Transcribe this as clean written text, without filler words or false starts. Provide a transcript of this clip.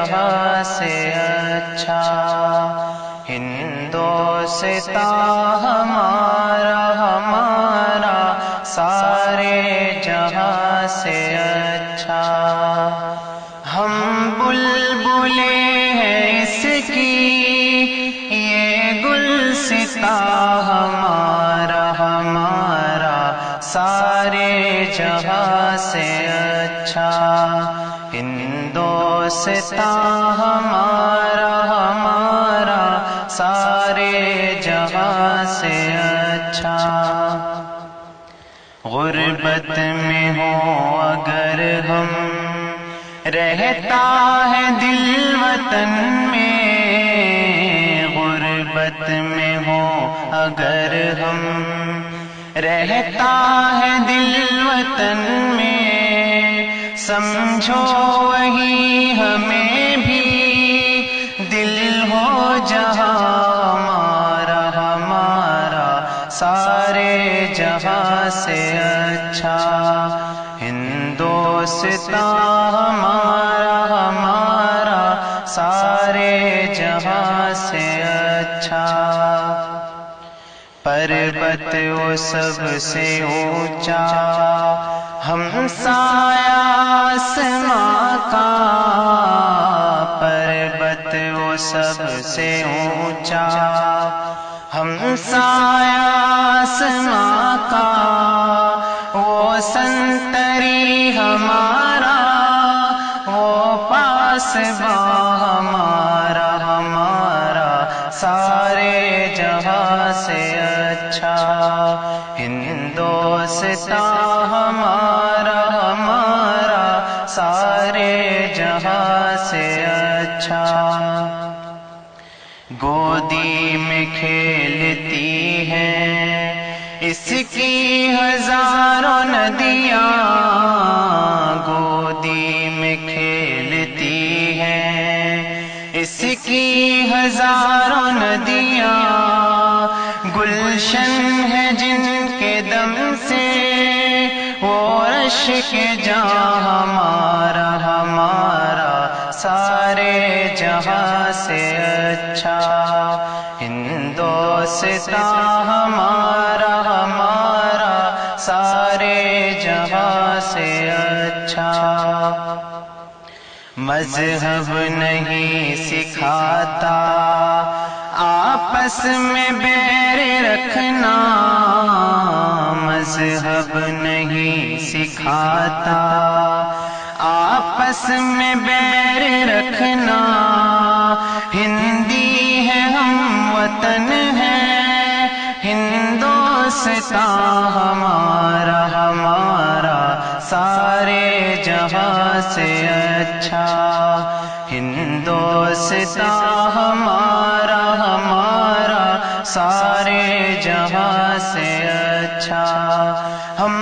جہاں سے اچھا، ہندوستاں ہمارا ہمارا سارے جہاں سے اچھا، ہم بلبلیں ہیں اس کی یہ گلستاں ہمارا ہمارا سارے جہاں سے اچھا، ہندوستاں ہمارا ہمارا سارے جہاں سے اچھا، غربت میں ہوں اگر ہم رہتا ہے دل وطن میں، غربت میں ہوں اگر ہم رہتا ہے دل وطن میں، سمجھو وہی ہمیں بھی دل ہو جہاں ہمارا ہمارا سارے جہاں سے اچھا، ہندوستاں ہمارا ہمارا سارے جہاں سے اچھا، پربت وہ سب سے اونچا ہمسایہ آسماں کا، پربت وہ سب سے اونچا ہمسایہ آسماں کا، وہ سنتری ہمارا وہ پاسباں ہمارا ہمارا سارے جہاں سے اچھا، ہندوستاں ہمارا ہمارا سارے جہاں سے اچھا، گودی میں کھیلتی ہیں اس کی ہزاروں ندیاں، گودی میں کھیلتی ہیں اس کی ہزاروں ندیاں، گلشن ہے جن کے دم سے وہ عرش کے جہاں ہمارا ہمارا سارے جہاں سے اچھا، ہندوستاں ہمارا ہمارا سارے جہاں سے اچھا، مذہب نہیں سکھاتا آپس میں بیر رکھنا، مذہب نہیں سکھاتا آپس میں بیر رکھنا، ہندی ہے ہم وطن ہے ہندوستاں ہمارا ہمارا سارے جہاں سے اچھا، ہندوستاں ہمارا ہمارا سارے جہاں سے اچھا، ہم